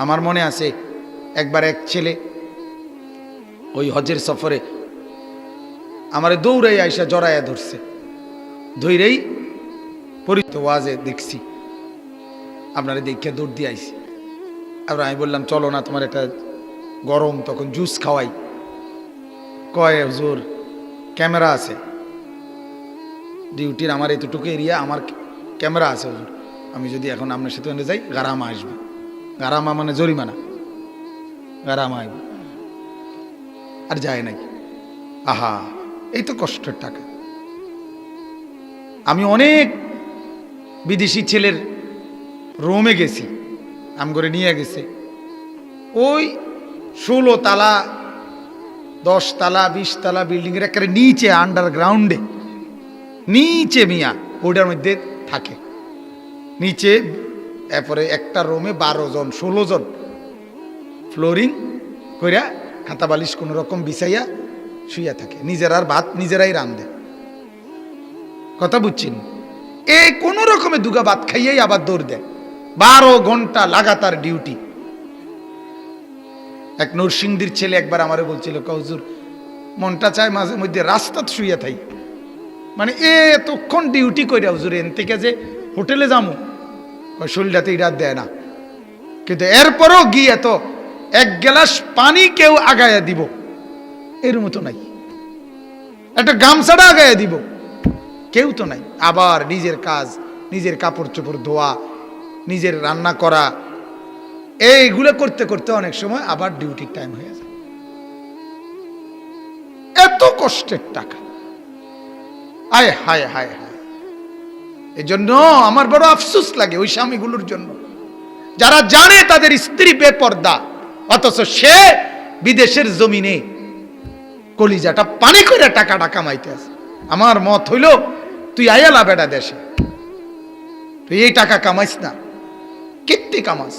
আমার মনে আছে একবার এক ছেলে ওই হজের সফরে আমারে দৌড়াই আইসা জড়াইয়া ধরছে, ধৈরেই পরিচিত ওয়াজে দেখছি আপনারা দেখে দৌড় দিয়ে আইসি। আর আমি বললাম চলো না, তোমার একটা গরম তখন জুস খাওয়াই। কয় হুজুর ক্যামেরা আছে ডিউটির, আমার এতটুকু এরিয়া, আমার ক্যামেরা আছে হুজুর, আমি যদি এখন আপনার সাথে যাই গারামা আসবে। গারামা মানে জরিমানা, গারামা আসবে। আর যায় নাকি? আহা, এই তো কষ্টের টাকা। আমি অনেক বিদেশি ছেলের রোমে গেছি, আম করে নিয়ে গেছে, ওই 16 তালা 10 তালা 20 তালা বিল্ডিং এর একেবারে নিচে আন্ডারগ্রাউন্ডে নিচে মিয়া ওটার মধ্যে থাকে নিচে। এরপরে একটা রুমে 12 জন 16 জন ফ্লোরিং কইরা খাতা বালিশ কোন রকম বিছাইয়া শুইয়া থাকে, নিজেরার ভাত নিজেরাই রান্ধে। কথা বুঝছেন? এই কোন রকমে দুগা ভাত খাইয়াই আবার দৌড় দেয়, 12 ঘন্টা লাগাতার ডিউটি। এক নরসিংদীর ছেলে একবার আমারে বলছিল, হুজুর মনটা চায় মাঝে মধ্যে রাস্তাত শুইয়া থাই, মানে এতক্ষণ ডিউটি কইরা হুজুর এন থেকে যে হোটেলে যাবো শরীরটাতে এটা দেয় না, কিন্তু এরপরও গিয়ে তো এক গ্লাস পানি কেউ আগায়া দিব এর মতো নাই, একটা গামছাটা আগায়া দিব কেউ তো নাই। আবার নিজের কাজ, নিজের কাপড় চোপড় ধোয়া, নিজের রান্না করা, এইগুলো করতে করতে অনেক সময় আবার ডিউটির টাইম হয়ে যায়। এত কষ্টের টাকা, আয় হায় হায় হায়। এই জন্য আমার বড় আফসোস লাগে ওই স্বামীগুলোর জন্য যারা জানে তাদের স্ত্রী বেপর্দা, অথচ সে বিদেশের জমিনে কলিজাটা পানি করে টাকাটা কামাইতে আছে। আমার মত হইল তুই আয়ালা বেটা দেশে, তুই এই টাকা কামাইস না, কীর্তি কামাস,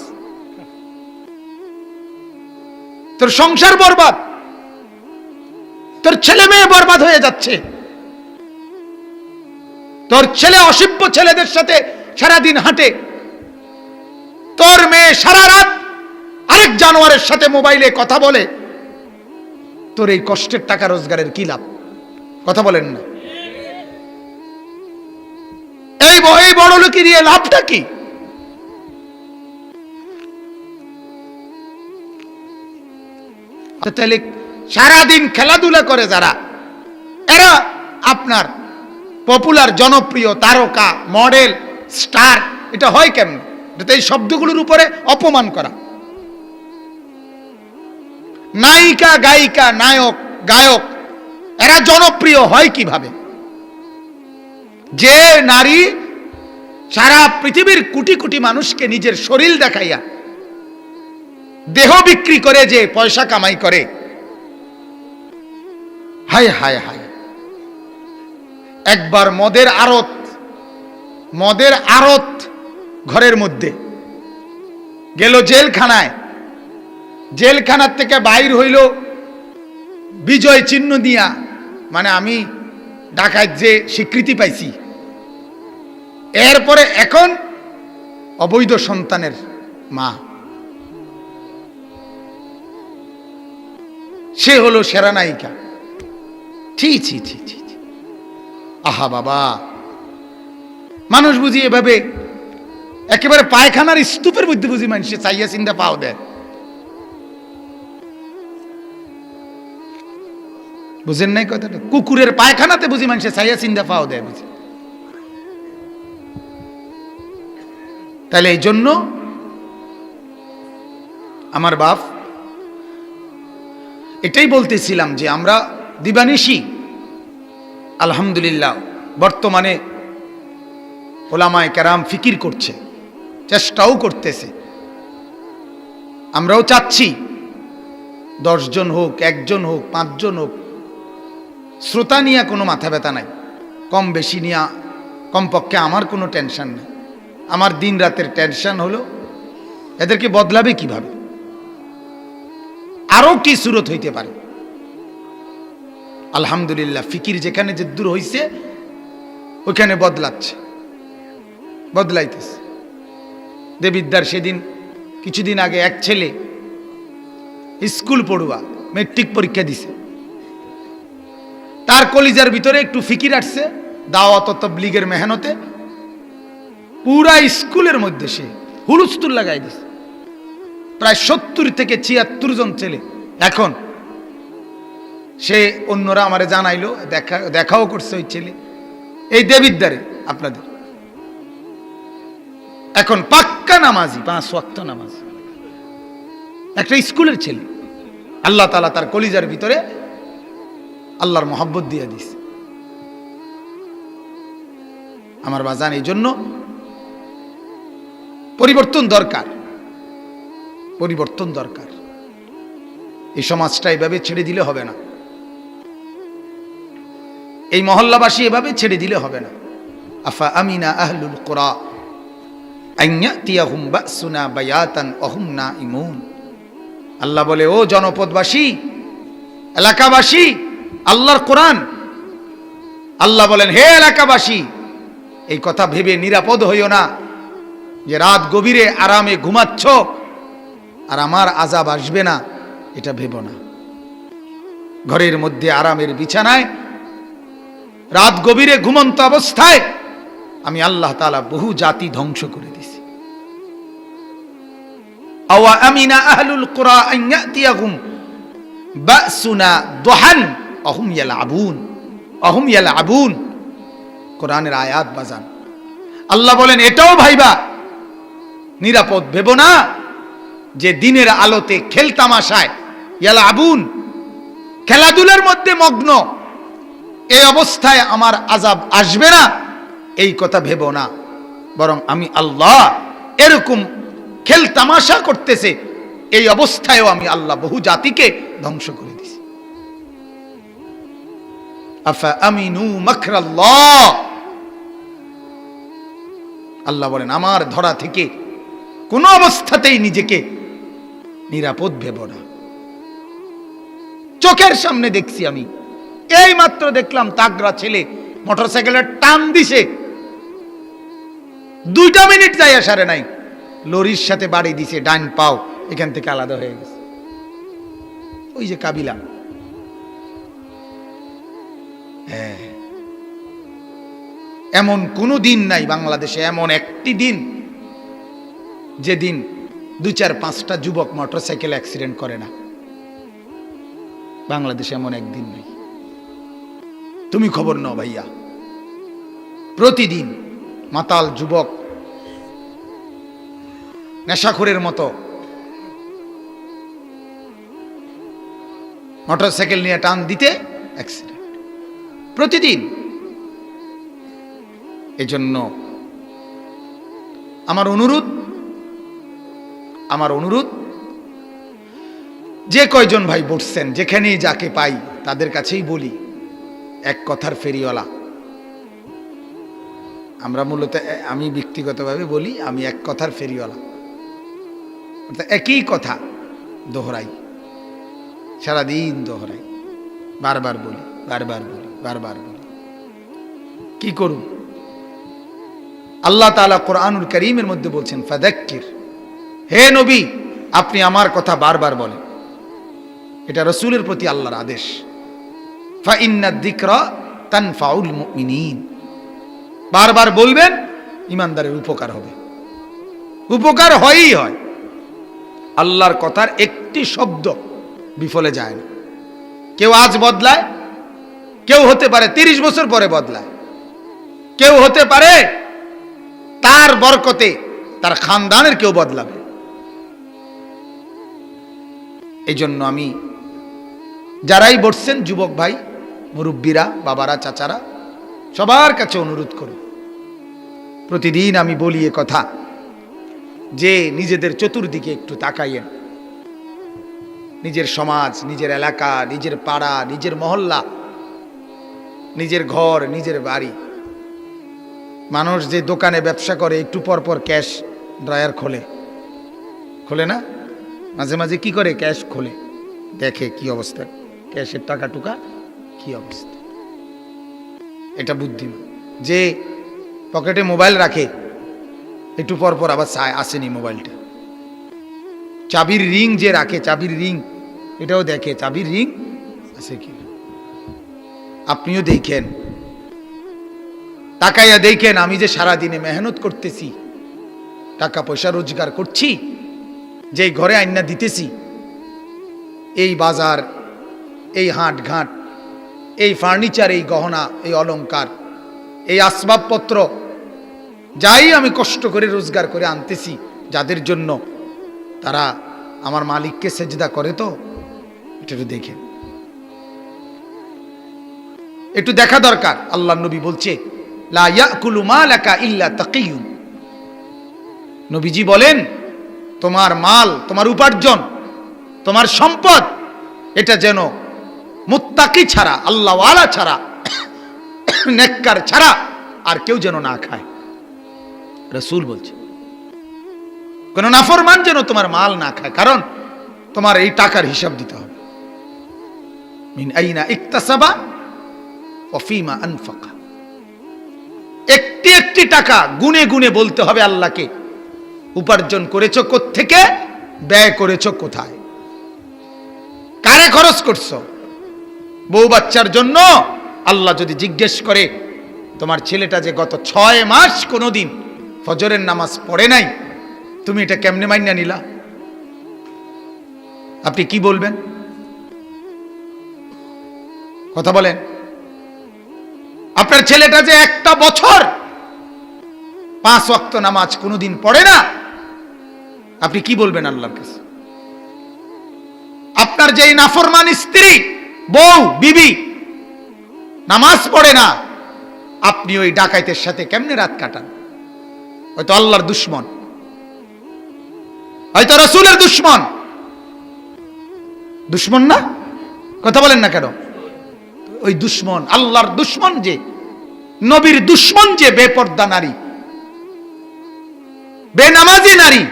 তোর সংসার বরবাদ, তোর ছেলে মেয়ে বরবাদ হয়ে যাচ্ছে, তোর ছেলে অসভ্য ছেলেদের সাথে সারাদিন হাঁটে, তোর মেয়ে সারা রাত আরেক জানোয়ারের সাথে মোবাইলে কথা বলে, তোর এই কষ্টের টাকা রোজগারের কি লাভ? কথা বলেন না? এই বড় লোকের দিয়ে লাভটা কি? তাহলে সারাদিন খেলাধুলা করে যারা, এরা আপনার পপুলার জনপ্রিয় তারকা মডেল স্টার, এটা হয় কেমন? এটা এই শব্দগুলোর উপরে অপমান করা। নায়িকা গায়িকা নায়ক গায়ক এরা জনপ্রিয় হয় কিভাবে? যে নারী সারা পৃথিবীর কোটি কোটি মানুষকে নিজের শরীর দেখাইয়া দেহ বিক্রি করে যে পয়সা কামাই করে, হায় হায় হায়। একবার মদের আড়ত ঘরের মধ্যে গেল জেলখানায়, জেলখানার থেকে বাইর হইল বিজয় চিহ্ন দিয়া, মানে আমি ঢাকায় যে স্বীকৃতি পাইছি। এরপরে এখন অবৈধ সন্তানের মা, সে হলো সেরা নায়িকা। ছি ছি ছি ছি, আহা বাবা, মানুষ বুঝি এভাবে একেবারে পায়খানার স্তূপের মধ্যে বুঝি মানুষে চাইয়া চিন্তা পাও দেয়। বুঝেন নাই কথাটা? কুকুরের পায়খানাতে বুঝি মানুষে চাইয়া চিন্তা পাও দেয় বুঝি। তাহলে এই জন্য আমার বাপ এটাই বলতেছিলাম যে আমরা দিবানিশি আলহামদুলিল্লাহ বর্তমানে ওলামায়ে কেরাম ফিকির করছে, চেষ্টাও করতেছে। আমরাও চাচ্ছি 10 জন হোক, 1 জন হোক, 5 জন হোক, শ্রোতা নিয়ে কোনো মাথা ব্যথা নাই, কম বেশি নিয়ে কমপক্ষে আমার কোনো টেনশন নেই। আমার দিন রাতের টেনশন হলো এদেরকে বদলাবে কিভাবে, আরো কি সুরত হইতে পারে। আলহামদুলিল্লাহ ফিকির যেখানে যে দূর হইছে ওইখানে বদলাচ্ছে, বদলাইতেছে। দেবিদ্দার সেদিন কিছুদিন আগে এক ছেলে স্কুল পড়ুয়া মেট্রিক পরীক্ষা দিছে, তার কলিজার ভিতরে একটু ফিকির আসছে দাওয়াত ও তাবলীগের মেহনতে, পুরা স্কুলের মধ্যে সে হুলস্থুল লাগাই দিছে। প্রায় 70 থেকে 76 জন ছেলে। এখন সে অন্যরা আমারে জানাইলো, দেখাও করছে ওই ছেলে এই দেবিদ্বারে আপনাদের, এখন পাক্কা নামাজি, 5 ওয়াক্ত নামাজ, একটা স্কুলের ছেলে। আল্লাহ তাআলা তার কলিজার ভিতরে আল্লাহর মহব্বত দিয়ে দিছে। আমার বাজান, এই জন্য পরিবর্তন দরকার, পরিবর্তন দরকার। এই সমাজটা এভাবে ছেড়ে দিলে হবে না, এই মহল্লাবাসী এভাবে ছেড়ে দিলে হবে না। আফা আমিনা আহলুল কুরা আন ইয়াতিয়াহুম বাসুনা বায়াতান ওয়া হুম নাঈমুন। আল্লাহ বলে, ও জনপদবাসী, এলাকাবাসী, আল্লাহর কোরআন, আল্লাহ বলেন, হে এলাকাবাসী, এই কথা ভেবে নিরাপদ হইও না যে রাত গভীরে আরামে ঘুমাচ্ছ আর আমার আযাব আসবে না, এটা ভেবো না। ঘরের মধ্যে আরামের বিছানায় রাত গভীরে ঘুমন্ত অবস্থায় আমি আল্লাহ তাআলা বহু জাতি ধ্বংস করে দিছি। আওয়া আমিনা আহলুল কুরা আন ইয়াতিয়াহুম বাসুনা দুহান ওয়া হুম ইয়ালআবুন, ওয়া হুম ইয়ালআবুন। কোরআনের আয়াত বাজান, আল্লাহ বলেন, এটাও ভাইবা নিরাপদ ভেবো না যে দিনের আলোতে খেলতামাশায় ইয়ালআবুন, খেলাধুলার মধ্যে মগ্ন, এই অবস্থায় আমার আযাব আসবে না, এই কথা ভেবো না। বরং আমি আল্লাহ এরকম খেলতামাশা করতেছে এই অবস্থায়ও আমি আল্লাহ বহু জাতিকে ধ্বংস করে দিছি। আফা আমিনু মাকরাল্লাহ, আল্লাহ বলেন, আমার ধরা থেকে কোন অবস্থাতেই নিজেকে নিরাপদ ভেবো না। চোখের সামনে দেখছি, আমি এই মাত্র দেখলাম তাগড়া ছেলে মোটরসাইকেলের টান দিছে, 2 মিনিট যাই আসারে নাই, লরির সাথে বাড়ি দিছে, ডান পাও এখান থেকে আলাদা হয়ে গেছে। ওই যে কাবিলা, হ্যাঁ, এমন কোন দিন নাই বাংলাদেশে, এমন একটি দিন যেদিন 2-4-5টা যুবক মোটরসাইকেল অ্যাক্সিডেন্ট করে না। বাংলাদেশে এমন একদিন নাই। তুমি খবর নাও ভাইয়া, প্রতিদিন মাতাল যুবক নেশাখোরের মতো মোটরসাইকেল নিয়ে টান দিতে অ্যাক্সিডেন্ট প্রতিদিন। এজন্য আমার অনুরোধ, যে কয়জন ভাই বসছেন, যেখানেই যাকে পাই তাদের কাছেই বলি, এক কথার ফেরিওয়ালা আমরা, মূলত আমি ব্যক্তিগতভাবে বলি, আমি এক কথার ফেরিওয়ালা, একই কথা দোহরাই, সারাদিন দোহরাই, বারবার বলি, বারবার বলি। কি করুন? আল্লাহ তাআলা কোরআনুল কারীমের মধ্যে বলছেন, ফাযাক্কির, হে নবী আপনি আমার কথা বারবার বলেন। এটা রাসূলের প্রতি আল্লাহর আদেশ। ফা ইন্নাদ যিকরা তানফাউল মুমিনিন, বারবার বলবেন, ইমানদারের উপকার হবে, উপকার হয়ই হয়। আল্লাহর কথার একটি শব্দ বিফলে যায় না। কেউ আজ বদলায়, কেউ হতে পারে 30 বছর পরে বদলায়, কেউ হতে পারে তার বরকতে তার খানদানের কেউ বদলাবে। এই জন্য আমি, যারাই বসছেন, যুবক ভাই, মুরব্বীরা, বাবারা, চাচারা, সবার কাছে অনুরোধ করুন, প্রতিদিন আমি বলি এ কথা যে নিজেদের চতুর্দিকে একটু তাকাইয়েন। নিজের সমাজ, নিজের এলাকা, নিজের পাড়া, নিজের মহল্লা, নিজের ঘর, নিজের বাড়ি। মানুষ যে দোকানে ব্যবসা করে একটু পর পর ক্যাশ ড্রয়ার খোলে না, মাঝে মাঝে কি করে, ক্যাশ খোলে, দেখে কি অবস্থা, ক্যাশের টাকা টুকা কি অবস্থা। এটা বুদ্ধিমান। যে পকেটে মোবাইল রাখে একটু পর পর আবার আসেনি মোবাইলটা, চাবির রিং যে রাখে, চাবির রিং এটাও দেখে চাবির রিং আছে কি। আপনিও দেখেন, তাকাইয়া দেখেন আমি যে সারাদিনে মেহনত করতেছি, টাকা পয়সা রোজগার করছি, যেই ঘরে আইনা দিতেছি, এই বাজার, এই হাট ঘাট, এই ফার্নিচার, এই গহনা, এই অলংকার, এই আসবাবপত্র, যাই আমি কষ্ট করে রোজগার করে আনতেছি, যাদের জন্য তারা আমার মালিককে সেজদা করে। তো এটা একটু দেখেন, একটু দেখা দরকার। আল্লাহ নবী বলছে লা ইয়াকুলু মালাকা ইল্লা তাকিয়ুন। নবীজি বলেন তোমার মাল, তোমার উপার্জন, তোমার সম্পদ, এটা যেন মুত্তাকি ছাড়া, আল্লাহওয়ালা ছাড়া, নেককার ছাড়া আর কেউ যেন না খায়। রাসূল বলছে কোন নাফরমান যেন তোমার মাল না খায়, কারণ তোমার এই টাকার হিসাব দিতে হবে। মিন আইনা ইকতাসাবা ওয়া ফিমা আনফাকা। একটি একটি টাকা গুনে গুনে বলতে হবে আল্লাহকে, উপার্জন করেছো কোত্থেকে, ব্যয় করেছো কোথায়, কারে খরচ করছো। বউ বাচ্চার জন্য আল্লাহ যদি জিজ্ঞেস করে তোমার ছেলেটা যে গত 6 মাস কোনোদিন ফজরের নামাজ পড়ে নাই, তুমি এটা কেমনে মাইনা নিলা, আপনি কি বলবেন? কথা বলেন। আপনার ছেলেটা যে একটা বছর 5 ওয়াক্ত নামাজ কোনোদিন পড়ে না, আপনি কি বলবেন আল্লাহর কাছে? আপনার যেই নাফরমান স্ত্রী, বউ, বিবি নামাজ পড়ে না, আপনি ওই ডাকাইতের সাথে কেমনে রাত কাটান? হয়তো আল্লাহর দুশমন, হয়তো রাসূলের দুশমন। দুশমন না? কথা বলেন না কেন? ওই দুশমন, আল্লাহর দুশমন যে, নবীর দুশমন যে বেপর্দা নারী, বেনামাজি নারী,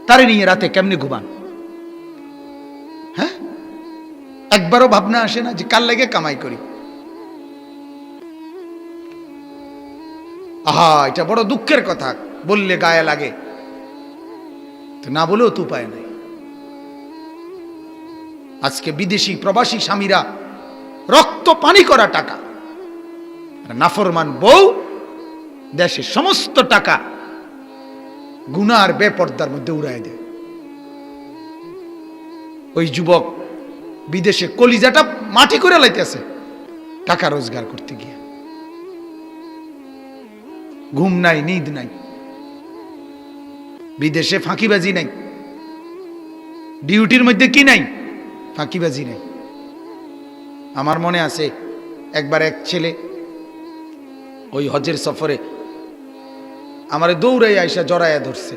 তারে নিয়ে রাতে কেমনে ঘুমান? হ্যাঁ, একবারও ভাবনা আসে না যে কার লাগে কামাই করি? আহা, এটা বড় দুঃখের কথা, বললে গায়ে লাগে, তো না বলেও তো উপায় নাই। আজকে বিদেশি প্রবাসী স্বামীরা রক্ত পানি করা টাকা, নাফরমান বউ দেশের সমস্ত টাকা গুনার বেপর্দার মধ্যে উড়াই দেয়। ওই যুবক বিদেশে কলিজাটা মাটি করে লাইতেছে টাকা রোজগার করতে গিয়ে। ঘুম নাই, নিদ নাই, বিদেশে ফাঁকিবাজি নাই, ডিউটির মধ্যে কি নাই, ফাঁকিবাজি নাই। আমার মনে আছে একবার এক ছেলে ওই হজের সফরে আমারে দৌড়াই আইসা জড়াইয়া ধরছে,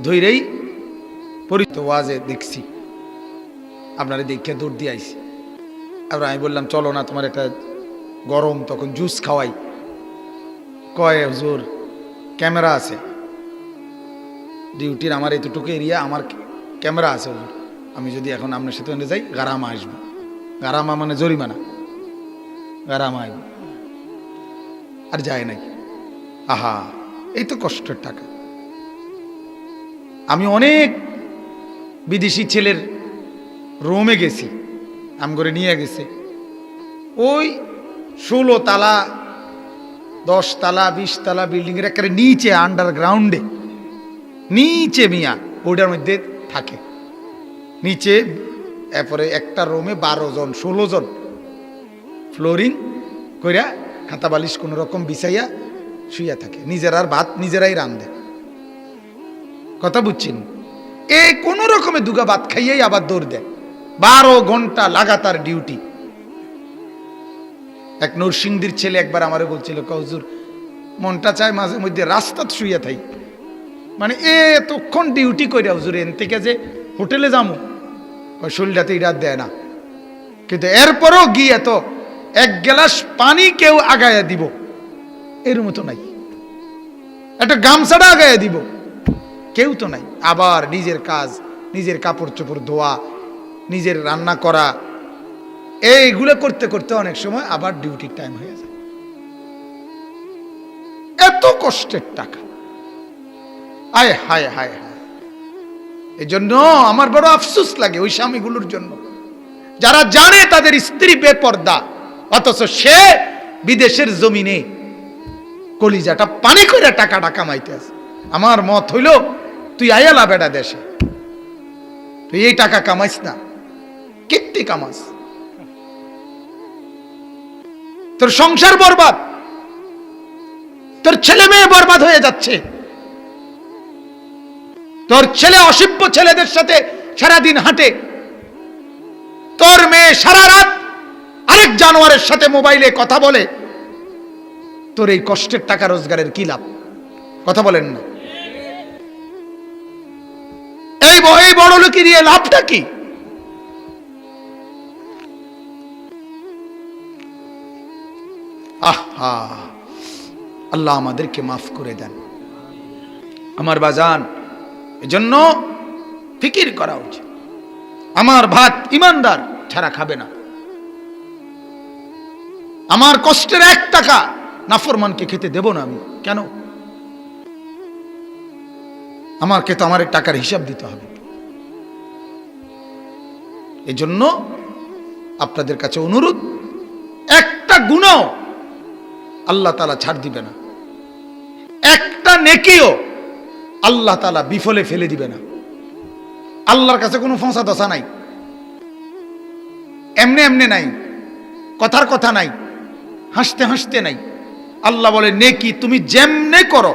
ধৈরেই পরিত ওয়াজে দেখছি, আপনারা দেখে দৌড় দিয়ে আইসি। আবার আমি বললাম চলো না, তোমার একটা গরম, তখন জুস খাওয়াই। কয় হুজুর ক্যামেরা আছে ডিউটির, আমার এতটুকু এরিয়া, আমার ক্যামেরা আছে হুজুর, আমি যদি এখন আপনার সাথে যাই গারামা আসবো। গারামা মানে জরিমানা, গারামা আসবো। আর যায় নাই। আহা, এই তো কষ্টের টাকা। আমি অনেক বিদেশি ছেলের রোমে গেছি, আম করে নিয়ে গেছে, ওই 16 তালা 10 তালা 20 তালা বিল্ডিং এর একেবারে নিচে, আন্ডারগ্রাউন্ডে নিচে মিয়া, ওটার মধ্যে থাকে নিচে। এরপরে একটা রুমে 12 জন 16 জন ফ্লোরিং কইরা খাতা বালিশ কোন রকম বিছাইয়া শুইয়া থাকে, নিজেরার ভাত নিজেরাই রান্ধে। কথা বুঝছেন? এই কোন রকমে দুগা ভাত খাইয়াই আবার দৌড় দেয়। 12 ঘন্টা লাগাতার ডিউটি। এক নরসিংদীর ছেলে একবার আমারে বলছিল, হুজুর মনটা চায় মাঝে মধ্যে রাস্তাত শুইয়া থাই, মানে এতক্ষণ ডিউটি কইরা হুজুর এন থেকে যে হোটেলে যাবো, শরীরটাতে ইরাত দেয় না, কিন্তু এরপরও গিয়ে তো 1 গ্লাস পানি কেউ আগায়া দিব এর মতো নাই, একটা গামছাটা আগায়া দিব কেউ তো নাই। আবার নিজের কাজ, নিজের কাপড় চোপড় ধোয়া, নিজের রান্না করা, এইগুলো করতে করতে অনেক সময় আবার ডিউটির টাইম হয়ে যায়। এত কষ্টের টাকা, আয় হায় হায় হায়। এজন্য আমার বড় আফসোস লাগে ওই স্বামীগুলোর জন্য যারা জানে তাদের স্ত্রী বেপর্দা, অথচ সে বিদেশের জমিনে কলিজাটা পানি করে টাকাটা কামাইতে আছে। আমার মত হইল তুই আয়ালা বেটা দেশে, তুই এই টাকা কামাইস না, কীর্তি কামাস, তোর সংসার বরবাদ, তোর ছেলে মেয়ে বরবাদ হয়ে যাচ্ছে, তোর ছেলে অসভ্য ছেলেদের সাথে সারাদিন হাঁটে, তোর মেয়ে সারা রাত আরেক জানোয়ারের সাথে মোবাইলে কথা বলে, তোর এই কষ্টের টাকা রোজগারের কি লাভ? কথা বলেন না। এই বড় লোকের দিয়ে লাভটা কি? আহা, আল্লাহ আমাদেরকে মাফ করে দেন আমার বাজান। এজন্য ফিকির করা উচিত। আমার ভাত ইমানদার ছাড়া খাবে না, আমার কষ্টের 1 টাকা নাফরমানকে খেতে দেব না আমি। কেন? আমাকে তো আমার টাকার হিসাব দিতে হবে। এজন্য আপনাদের কাছে অনুরোধ, একটা গুনাহ আল্লাহ তাআলা ছাড় দিবে না, একটা নেকিও আল্লাহ তাআলা বিফলে ফেলে দিবে না। আল্লাহর কাছে কোনো ফসা দশা নাই, এমনে এমনে নাই, কথার কথা নাই, হাসতে হাসতে নাই। আল্লাহ বলে নেকি তুমি যেমনে করো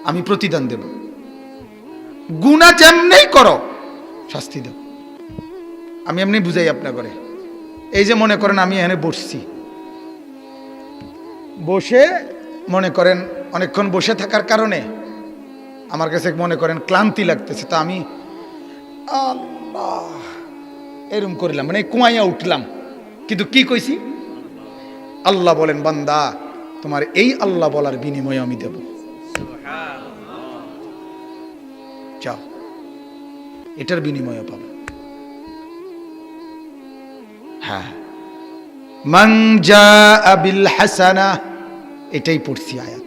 আমি প্রতিদান দেব, গুনাহ যেমনেই করো শাস্তি দেব। আমি এমনি বুঝাই আপনার করে। এই যে মনে করেন আমি এখানে বসছি, বসে মনে করেন অনেকক্ষণ বসে থাকার কারণে আমার কাছে মনে করেন ক্লান্তি লাগতেছে, তো আমি আল্লাহ এরম করলাম, মানে কুয়াইয়া উঠলাম, কিন্তু কি কইছি? আল্লাহ বলেন বান্দা তোমার এই আল্লাহ বলার বিনিময়ে আমি দেব, যাও এটার বিনিময়ে পাবে। হ্যাঁ, মান জাআ বিল হাসানা, এটাই পড়ছি আয়াত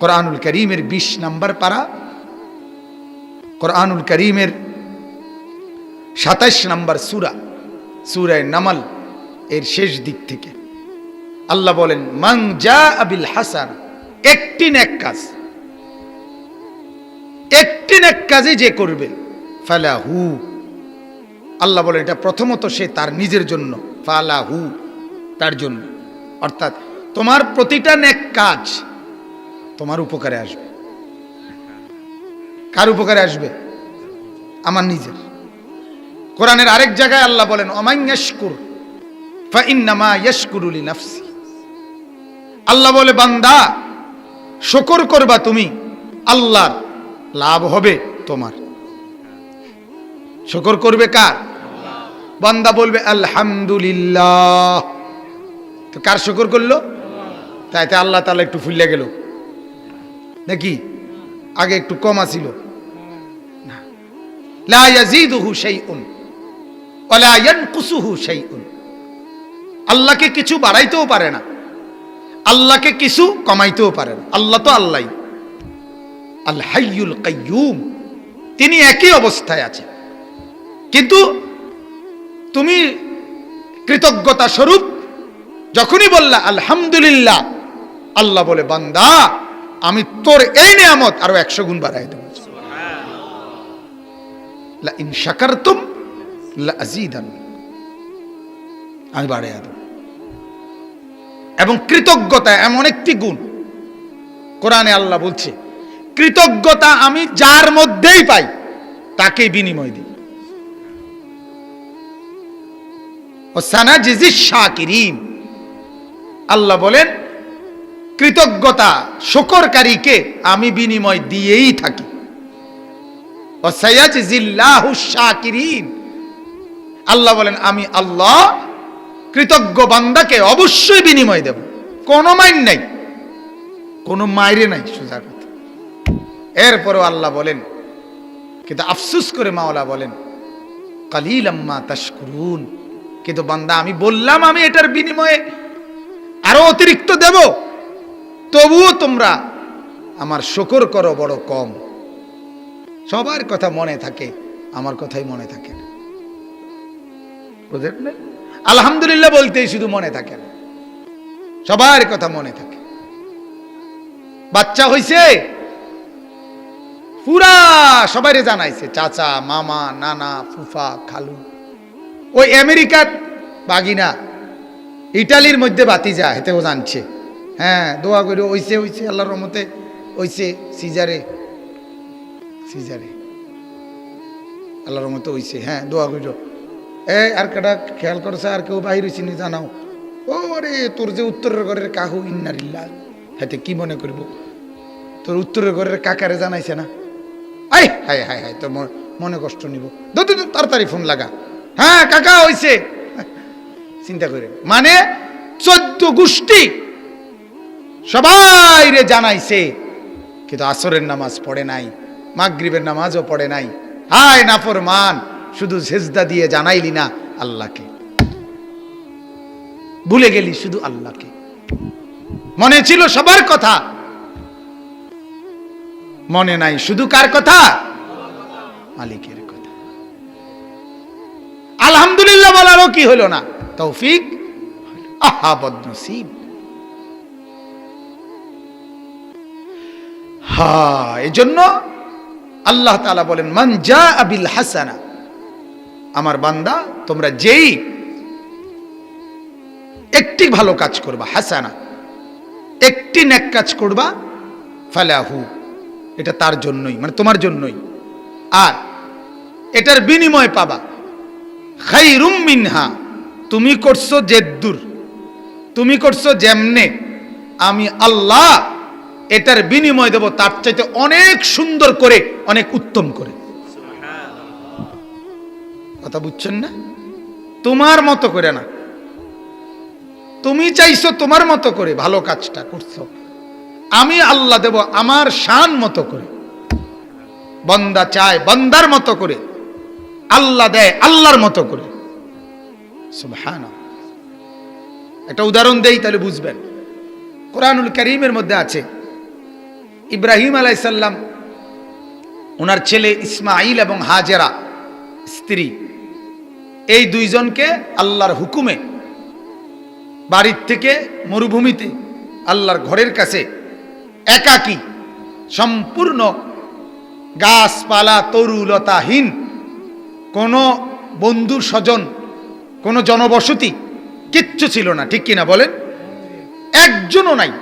কোরআনুল কারীমের 20 নম্বর পারা, কোরআনুল কারীমের 27 নম্বর সূরা, সূরা নামল এর শেষ দিক থেকে আল্লাহ বলেন মান জাআ বিল হাসানা, একটি নেক কাজ, একটি নেক কাজে যে করবে ফালাহু, আল্লাহ বলেন এটা প্রথমত সে তার নিজের জন্য, ফালাহু তার জন্য, অর্থাৎ তোমার প্রতিটা নেক কাজ তোমার উপকারে আসবে। কার উপকারে আসবে? আমার নিজের। কোরআনের আরেক জায়গায় আল্লাহ বলেন ওমান ইয়াশকুর ফাইন্নামা ইয়াশকুরু লিনাফসি, আল্লাহ বলে বান্দা শুকর করবা তুমি, আল্লাহর লাভ হবে তোমার। শুকর করবে কার? বান্দা বলবে আলহামদুলিল্লাহ, তো কার শুকর করলো? তাইতে আল্লাহ তাআলা একটু ফুলে গেল নাকি? আগে একটু কম আছিল না। লা ইয়াজিদুহু শাইউন ওয়া লা ইয়ানকুসুহু শাইউন, আল্লাহকে কিছু বাড়াইতেও পারে না, আল্লাহকে কিছু কমাইতেও পারে না। আল্লাহ তো আল্লাহই, আল হাইয়ুল কাইয়ুম, তিনি একই অবস্থায় আছে। কিন্তু তুমি কৃতজ্ঞতা স্বরূপ যখনই বললা আলহামদুলিল্লাহ, আল্লাহ বলে বান্দা আমি তোর এই নিয়ামত আরো 100 গুণ বাড়াই দেব। লা ইন শাকারতুম লা আযীদান্নাকুম, আমি বাড়াইয়া দেব। এবং কৃতজ্ঞতা এমন একটি গুণ, কোরআনে আল্লাহ বলছে কৃতজ্ঞতা আমি যার মধ্যেই পাই তাকে বিনিময় দিই। ও সানাজিজিশ শাকিরিন, আল্লাহ বলেন কৃতজ্ঞতা শুকরকারীকে আমি বিনিময় দিয়েই থাকি। ও সায়াজিজিল্লাহুশ শাকিরিন, আল্লাহ বলেন আমি আল্লাহ কৃতজ্ঞ বান্দাকে অবশ্যই বিনিময় দেব। কোনো মাইন নাই, কোনো মাইরে নাই, সোজা কথা। এরপরও আল্লাহ বলেন, কিন্তু আফসোস করে মাওলা বলেন কালিলাম মা তাশকুরুন, কিন্তু বান্দা আমি বললাম আমি এটার বিনিময়ে আরো অতিরিক্ত দেব, তবুও তোমরা আমার শুকর করো বড় কম। সবার কথা মনে থাকে, আমার কথাই মনে থাকে না। বুঝলেন না? আলহামদুলিল্লাহ বলতেই শুধু মনে থাকে না, সবার কথা মনে থাকে। বাচ্চা হইছে, পুরা সবাইরে জানাইছে, চাচা, মামা, নানা, ফুফা, খালু, ওই আমেরিকার বাগিনা, ইটালির মধ্যে বাতিজা, হেতেও জানছে। হ্যাঁ, দোয়া করি, ওইছে ওইছে, আল্লাহর রহমতে ওইছে, সিজারে সিজারে আল্লাহর রহমতে ওইছে। হ্যাঁ, দোয়া করি। আর কেটা খেয়াল করছে, আর কেউ বাহির হয়েছে নি জানাও। ও রে, তোর যে উত্তরের ঘরের কাহু, ইন্নারিল্লাহ, হাতে কি মনে করব, তোর উত্তরের ঘরের কাকারে জানাইছে না? আই হাই হাই হাই, তোর মনে কষ্ট নিব, তাড়াতাড়ি ফোন লাগা। হ্যাঁ কাকা হইছে, চিন্তা করে, মানে 14 গোষ্ঠী সবাই রে জানাইছে, কিন্তু আসরের নামাজ পড়ে নাই, মাগরিবের নামাজও পড়ে নাই। হায় নাফরমান, শুধু সেজদা দিয়ে জানাইলি না আল্লাহকে, ভুলে গেলি শুধু আল্লাহকে। মনে ছিল সবার কথা, মনে নাই শুধু কার কথা? মালিকের কথা। আলহামদুলিল্লাহ বলারও কি হলো না, তৌফিক। আহা বদনসিব। হ্যাঁ, এজন্য আল্লাহ তাআলা বলেন, মান জাআ বিল হাসানা, আমার বান্দা তোমরা যেই একটি ভালো কাজ করবা, হাসানা, একটি নেক কাজ করবা, ফালাহু, এটা তার জন্যই, মানে তোমার জন্যই, আর এটার বিনিময় পাবা। খাইরুম মিনহা, তুমি করছো জেদ্দুর, তুমি করছো যেমনে, আমি আল্লাহ এটার বিনিময় দেব তার চাইতে অনেক সুন্দর করে, অনেক উত্তম করে। কথা বুঝছেন না? তোমার মতো করে না, তুমি চাইছো তোমার মতো করে, ভালো কাজটা করছো, আমি আল্লাহ দেব আমার শান মতো করে। বান্দা চায় বান্দার মতো করে, আল্লাহ দেয় আল্লাহর মতো করে। সুবহানাল্লাহ। একটা উদাহরণ দেই তাহলে বুঝবেন। কোরআনুল কারীমের মধ্যে আছে, ইব্রাহিম আলাইহিস সালাম, ওনার ছেলে ইসমাঈল এবং হাজেরা স্ত্রী, এই দুইজনকে আল্লাহর হুকুমে বাড়ির থেকে মরুভূমিতে আল্লাহর ঘরের কাছে একাকী, সম্পূর্ণ গাছপালা তরুলতাহীন, কোনো বন্ধু স্বজন, কোনো জনবসতি কিচ্ছু ছিল না, ঠিক কিনা বলেন? একজনও নাই।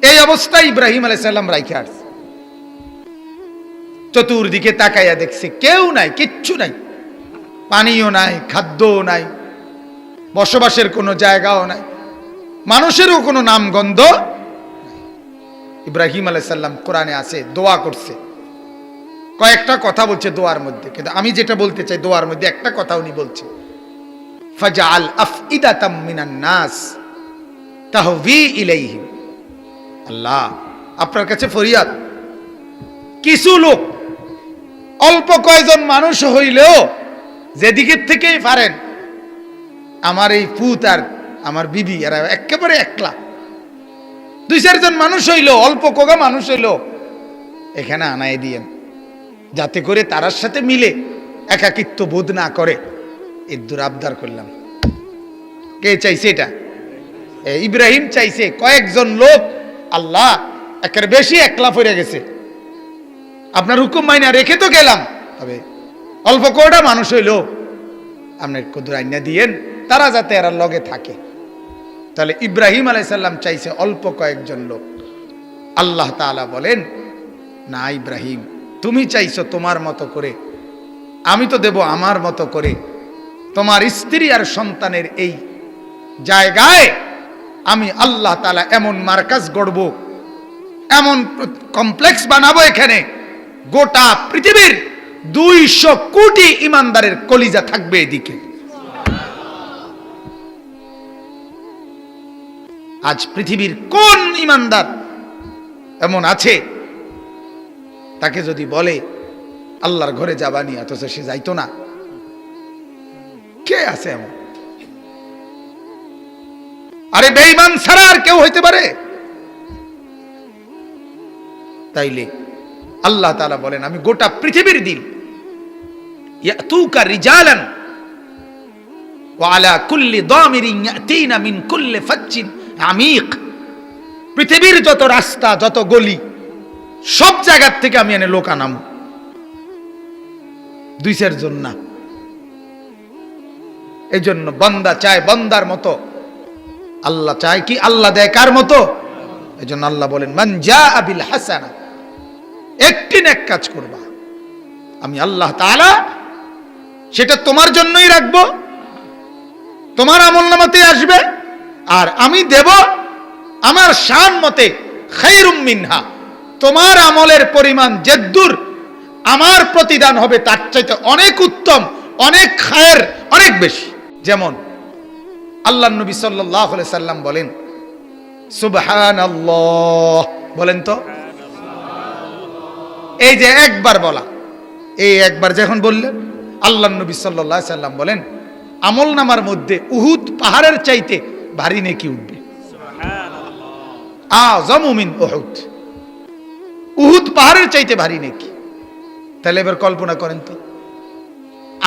এই অবস্থায় ইব্রাহিম আলাইহিস সালাম রাইখে আসছে। চতুর্দিকে তাকাইয়া দেখছে কেউ নাই, কিচ্ছু নাই, পানিও নাই, খাদ্যও নাই, বসবাসের কোনো জায়গাও নাই, মানুষেরও কোনো নামগন্ধ। ইব্রাহিম আলাইহিস সালাম, কোরআনে আছে, দোয়া করছে, কয়েকটা কথা বলছে দোয়ার মধ্যে, কিন্তু আমি যেটা বলতে চাই দোয়ার মধ্যে একটা কথা উনি বলছে, ফাজআল আফইদাতাম মিনান নাস তাহভি ইলাইহিম। আল্লাহ, আপনার কাছে ফরিয়াদ, কিছু লোক, অল্প কয়েকজন মানুষ হইলেও যেদিকের থেকেই পারেন, আমার এই পুত আর আমার বিবি এরা একেবারে একলা, 2-4 জন মানুষ হইলো, অল্প কগা মানুষ হইলো, এখানে আনাই দিয়েন, যাতে করে তারার সাথে মিলে একাকিত্ব বোধ না করে। এর দূর আবদার করলাম। কে চাইছে এটা? ইব্রাহিম চাইছে। কয়েকজন লোক, আল্লাহ একের বেশি একলা পড়ে গেছে, আপনার হুকুম মাইনা রেখে তো গেলাম, তবে অল্প কয়টা মানুষ হইল আপনার কদুর আইনা দিয়েন, তারা যাতে এরা লগে থাকে। তাহলে ইব্রাহিম আলাইহিস সালাম চাইছে অল্প কয়েকজন লোক। আল্লাহ তাআলা বলেন, না ইব্রাহিম, তুমি চাইছো তোমার মতো করে, আমি তো দেব আমার মতো করে। তোমার স্ত্রী আর সন্তানের এই জায়গায় আমি আল্লাহ তাআলা এমন মার্কাজ গড়ব, এমন কমপ্লেক্স বানাবো, এখানে গোটা পৃথিবীর 200 কোটি ইমানদারের কলিজা থাকবে এদিকে। আজ পৃথিবীর কোন ইমানদার এমন আছে, তাকে যদি বলে আল্লাহর ঘরে যাবানি, অথচ সে যাইতো না? কে আছে এমন? আরে বেঈমান ছাড়া আর কেউ হইতে পারে? তাইলে আল্লাহ তাআলা বলেন আমি গোটা পৃথিবীর দিল ইয়াতুকা রিজালান ওয়া আলা কুল্লি দামিরিন ইয়াতিনা মিন কুল্লি ফাজ্জিন আমিক। পৃথিবীর যত রাস্তা যত গলি সব জায়গার থেকে আমি এনে লোক আনাম, দুই চারজন না। এই জন্য বান্দা চায় বান্দার মতো, আল্লাহ চায় কি আল্লাহ দেয় কার মতো। এই জন্য আল্লাহ বলেন মান জাআ বিল হাসানা, একটি নেক কাজ করবা আমি আল্লাহ তাআলা সেটা তোমার জন্যই রাখবো, তোমার আমলনামাতে আসবে, আর আমি দেব আমার শান মতে খায়রুম মিনহা, তোমার আমলের পরিমাণ যেদূর আমার প্রতিদান হবে তার চাইতে অনেক উত্তম, অনেক খায়ের, অনেক বেশি। যেমন আল্লাহর নবী সাল্লাল্লাহু আলাইহি সাল্লাম বলেন সুবহানাল্লাহ, বলেন তো। এই যে একবার বলা, এই একবার যখন বললেন আল্লাহর নবী সাল্লাল্লাহু আলাইহি সাল্লাম বলেন আমল নামার মধ্যে উহুদ পাহাড়ের চাইতে ভারী নেকি উঠবে। আযমু মিন উহুদ, উহুদ পাহাড়ের চাইতে ভারী নেকি। তাহলে এবার কল্পনা করেন তো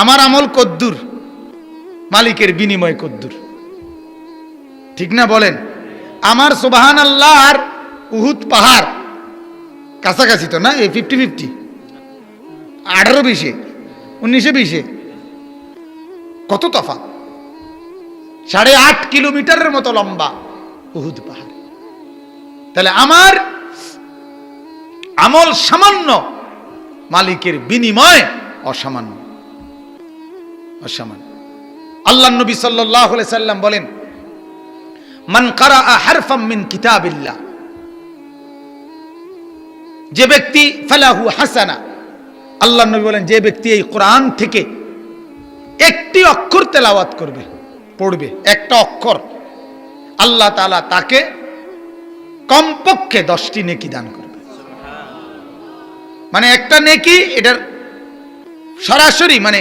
আমার আমল কদ্দুর, মালিকের বিনিময় কদ্দুর, ঠিক না বলেন। আমার সুবহানাল্লাহ আর উহুদ পাহাড় কাছাকাছি তো না, এই 50-50, 18-20, 19-20 কত তফাৎ। 8.5 কিলোমিটারের মতো লম্বা উহুদ পাহাড়। তাহলে আমার আমল সামান্য, মালিকের বিনিময় অসামান্য, অসামান্য। আল্লাহর নবী সাল্লাল্লাহু আলাইহি সাল্লাম বলেন মান ক্বারাআ হারফাম মিন কিতাবিল্লাহ, যে ব্যক্তি ফালাহু হাসানা, আল্লাহর নবী বলেন যে ব্যক্তি এই কোরআন থেকে একটি অক্ষর তেলাওয়াত করবে, পড়বে একটা অক্ষর, আল্লাহ তাআলা তাকে কমপক্ষে 10টি নেকি দান করবে। মানে একটা নেকি, এটার সরাসরি মানে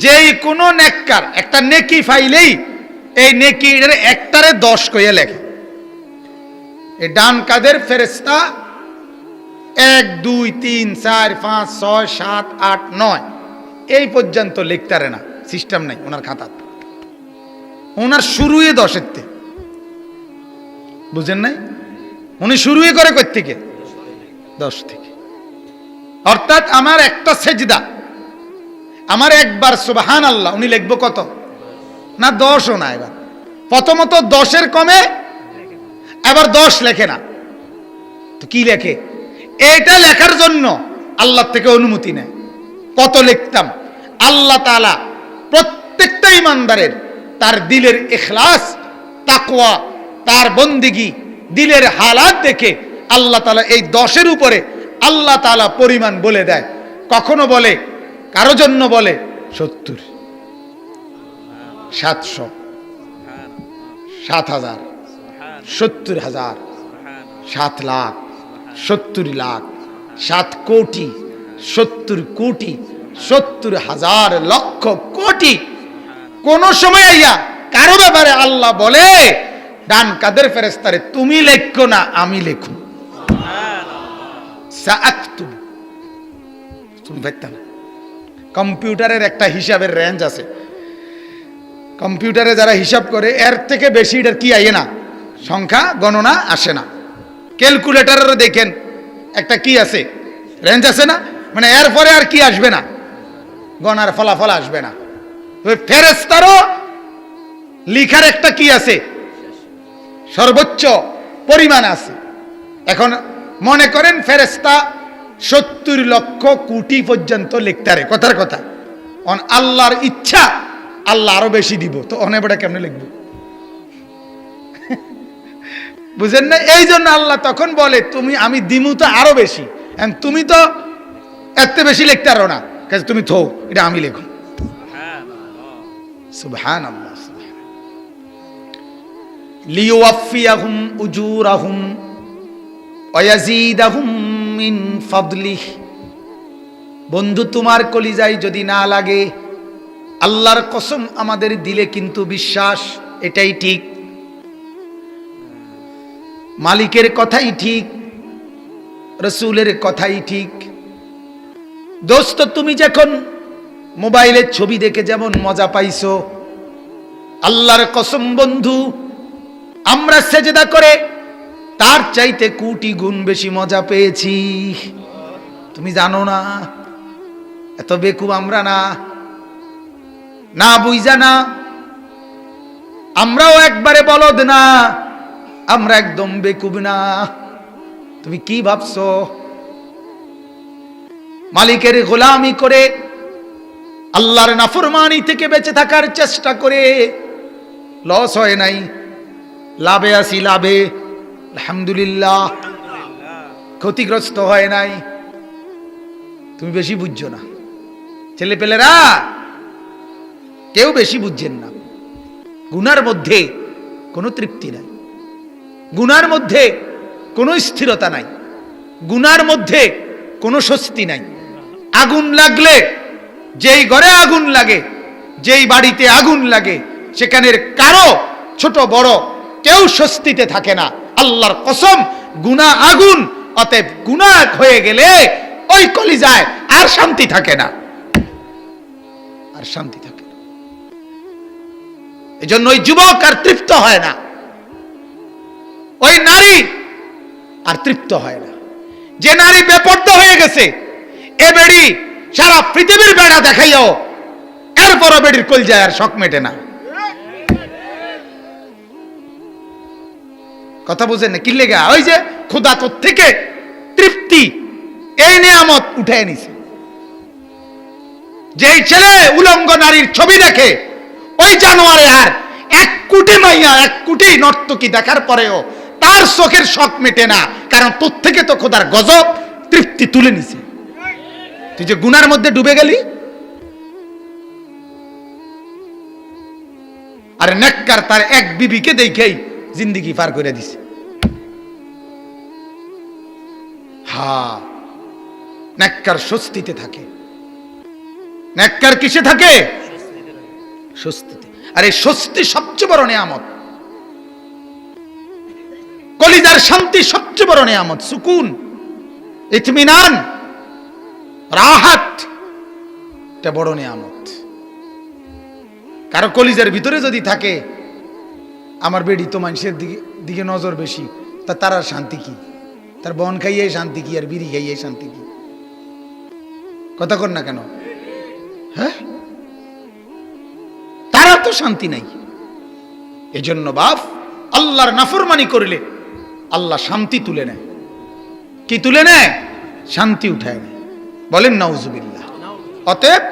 যেই কোনো নেককার একটা নেকি পাইলেই এই নেকি এর একটারে 10 কইয়া লেখে। এই ডান কাদের ফেরেশতা 1 2 3 4 5 6 7 8 9 এই পর্যন্ত লিখতারে না, সিস্টেম নাই ওনার খাতা, ওনার শুরুই 10-এর, বুঝেন নাই, উনি শুরুই করে কই থেকে 10 থেকে। অর্থাৎ আমার একটা সেজদা, আমার একবার সুবহানাল্লাহ উনি লিখবো কত না 10ও না। এবার প্রথমত 10-এর কমে, এবার 10 লেখে না, তো কি লেখে? এটা লেখার জন্য আল্লাহ থেকে অনুমতি নেয়। কত লিখতাম? আল্লাহ তাআলা প্রত্যেকটা ইমানদারের তার দিলের ইখলাস, তাকওয়া, তার বন্দেগী, দিলের হালাত দেখে আল্লাহ তাআলা এই 10-এর উপরে আল্লাহ তাআলা পরিমাণ বলে দেয়। কখনো বলে, কারো জন্য বলে 70, 700, 7,000, 70,000, 7 লাখ, 70 লাখ, 7 কোটি, 70 কোটি, 70,000 লক্ষ কোটি। কোন সময় আইয়া কারো ব্যাপারে আল্লাহ বলে ডান কাদের ফেরেশতারে তুমি লেখো না, আমি লেখো। সাআকতুব, তুমি ভাবতে না, কম্পিউটারের একটা হিসাবের রেঞ্জ আছে। কম্পিউটারে যারা হিসাব করে এর থেকে বেশি এটার কি আইয়ে না, সংখ্যা গণনা আসে না। ক্যালকুলেটরেরও দেখেন একটা কি আছে, রেঞ্জ আছে না, মানে এর পরে আর কি আসবে না, গণার ফলাফল আসবে না। ওই ফেরেশতারও লিখার একটা কি আছে, সর্বোচ্চ পরিমাণ আছে। এখন মনে করেন ফেরেশতা 70 লক্ষ কোটি পর্যন্ত লিখতারে, কথার কথা। আল্লাহর ইচ্ছা আল্লাহ আরো বেশি দিব, তো অনেকটা কেমনে লিখবো? বুঝেন না? এই জন্য আল্লাহ তখন বলে তুমি, আমি দিমু তো আরো বেশি, তুমি তো এত বেশি লিখতে পারো না, কাজে তুমি থো, এটা আমি লেখো। সুবহানাল্লাহ। লিওয়াফিয়াহুম উজুরাহুম ওয়া ইয়াজিদাহুম মিন ফাদলিহি। বন্ধু তোমার কলিজায় যদি না লাগে, আল্লাহর কসম আমাদের দিলে কিন্তু বিশ্বাস এটাই ঠিক, মালিকের কথাই ঠিক, রসুলের কথাই ঠিক। দোস্ত, তুমি যখন মোবাইলের ছবি দেখে যেমন মজা পাইছো, আল্লাহর কসম বন্ধু, আমরা সেজদা করে তার চাইতে কোটি গুণ বেশি মজা পেয়েছি। তুমি জানো না? এত বেকুব আমরা না, না বুঝা না। আমরাও একবারে বলদ না, আমরা একদম বেকুব না। তুমি কি ভাবছো? মালিকের গোলামি করে আল্লাহর নাফরমানি থেকে বেঁচে থাকার চেষ্টা করে লস হয় নাই, লাভে আসি লাভে, আলহামদুলিল্লাহ। ক্ষতিগ্রস্ত হয় নাই। তুমি বেশি বুঝছো না, ছেলে পেলেরা কেউ বেশি বুঝছেন না। গুনার মধ্যে কোনো তৃপ্তি নাই, গুনার মধ্যে কোনো স্থিরতা নাই, গুনার মধ্যে কোনো স্বস্তি নাই। আগুন লাগলে, যেই ঘরে আগুন লাগে, যেই বাড়িতে আগুন লাগে, সেখানের কারো ছোট বড় কেউ স্বস্তিতে থাকে না। আল্লাহর কসম, গুনাহ আগুন। অতএব গুনাহ হয়ে গেলে ওই কলিজায় আর শান্তি থাকে না, আর শান্তি থাকে না। এজন্য ওই যুবক আর তৃপ্ত হয় না, ওই নারী আর তৃপ্ত হয় না। যে নারী বেপর্দা হয়ে গেছে, এ বেড়ি সারা পৃথিবীর বেড়া দেখাইও, এরপরও বেড়ির কলজায় আর শখ মেটে না। কথা বুঝেন না? কি লেগা? ওই যে খোদা তোর থেকে তৃপ্তি, এই নিয়ামত উঠায় নিছে। যেই ছেলে উলঙ্গ নারীর ছবি দেখে, ওই জানোয়ারে আর 1 কোটি মাইয়া, 1 কোটি নর্তকী দেখার পরেও তার চোখের শখ মেটে না, কারণ তোর থেকে তো খোদার গজব তৃপ্তি তুলে নিছে। তুই যে গুনার মধ্যে ডুবে গেলি। আর নেককার তার এক বিবিকে দেখেই জিন্দেগি পার করে দিছে। হ্যাঁ, নেককার স্বস্তিতে থাকে। নেককার কিসে থাকে? স্বস্তিতে। আর এই স্বস্তি সবচেয়ে বড় নিয়ামত। কলিজার শান্তি সবচেয়ে বড় নিয়ামত। সুকুন, ইতমিনান, রাহাত, এটা বড় নিয়ামত। কারো কলিজার ভিতরে যদি থাকে আমার বেড়ি তো মানুষের দিকে নজর বেশি, তা তার আর শান্তি কি? তার বন খাইয়ে শান্তি কি, আর বিড়ি খাইয়ে শান্তি কি? কথা কর না কেন? হ্যাঁ, তারা তো শান্তি নাই। এজন্য বাপ, আল্লাহর নাফরমানি করলে আল্লাহ শান্তি তুলে নেয়। কি তুলে নেয়? শান্তি উঠায় নেয়। বলেন নাউজুবিল্লাহ। অতএব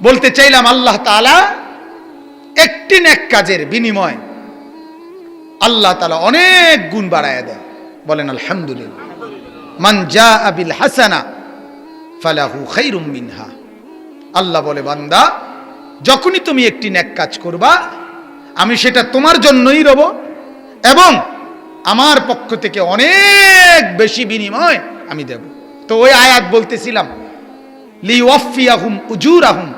বলতে চাইলাম, আল্লাহ তাআলা একটি নেক কাজের বিনিময় আল্লাহ তাআলা অনেক গুণ বাড়ায় দেয়। বলেন আলহামদুলিল্লাহ। মান জাআ বিল হাসানা ফালাহু খায়রুম মিনহা। আল্লাহ বলে, বান্দা, যখনই তুমি একটি নেক কাজ করবা, আমি সেটা তোমার জন্যই রব, এবং আমার পক্ষ থেকে অনেক বেশি বিনিময় আমি দেব। তো ওই আয়াত বলতেছিলাম, লিওয়াফিয়াহুম উজুরাহুম।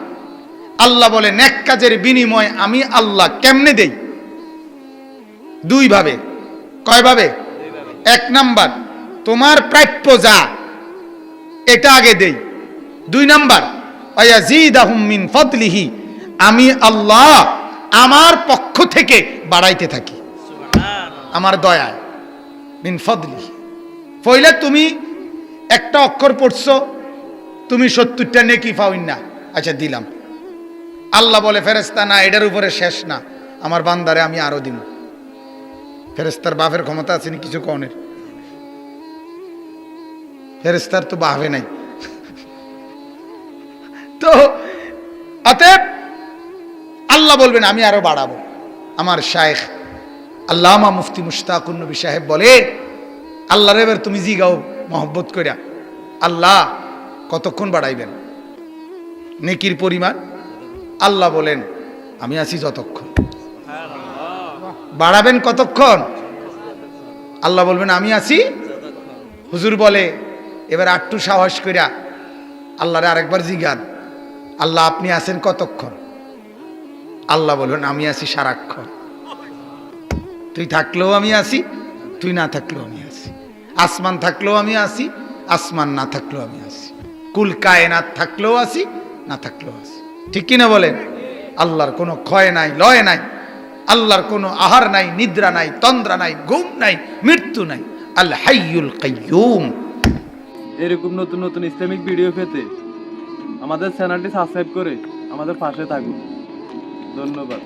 আল্লাহ বলে, নেক কাজের বিনিময় আমি আল্লাহ কেমনে দেই? 2 ভাবে। কয় ভাবে? 1 নাম্বার, তোমার প্রাপ্য যা, এটা আগে দেই। 2 নাম্বার, ওয়ায়াজিদাহুম মিন ফাদলিহি, আমি আল্লাহ আমার পক্ষ থেকে বাড়াইতে থাকি আমার দয়ায়। মিন ফাদলিহি, পয়লা তুমি একটা অক্ষর পড়ছো, তুমি 70টা নেকি পাওই না, আচ্ছা দিলাম। আল্লাহ বলে, ফেরেশতা না, এটার উপরে শেষ না, আমার বান্দারে আমি আরো দিব। ফেরেশতার বাপের ক্ষমতা আছে নি কিছু কনের? ফেরেশতার তো বাপে নাই। তো অতএব আল্লাহ বলবেন, আমি আরো বাড়াবো। আমার শায়েখ আল্লামা মুফতি মুশতাকুন নবী সাহেব বলে, আল্লাহর এবার তুমি জিগাও মহব্বত কইরা, আল্লাহ কতক্ষণ বাড়াইবেন নেকির পরিমাণ? আল্লাহ বলেন, আমি আছি যতক্ষণ। বাড়াবেন কতক্ষণ? আল্লাহ বলবেন, আমি আছি। হুজুর বলে, এবার আটটু সাহস কইরা আল্লাহরে আরেকবার জিগান, আল্লাহ আপনি আছেন কতক্ষণ? আল্লাহ বলবেন, আমি আছি সারাক্ষণ। তুই থাকলেও আমি আছি, তুই না থাকলেও আমি আছি। আসমান থাকলেও আমি আছি, আসমান না থাকলেও আমি আছি, কুল কায়নাত থাকলেও আছি, না থাকলেও আছি। ঠিক কিনা বলেন? আল্লাহর কোনো ক্ষয় নাই, লয় নাই, আল্লাহর কোনো আহার নাই, নিদ্রা নাই, তন্দ্রা নাই, ঘুম নাই, মৃত্যু নাই। আল হাইয়ুল কাইয়ুম। এরকম নতুন নতুন ইসলামিক ভিডিও পেতে আমাদের চ্যানেলটি সাবস্ক্রাইব করে আমাদের পাশে থাকুন। ধন্যবাদ।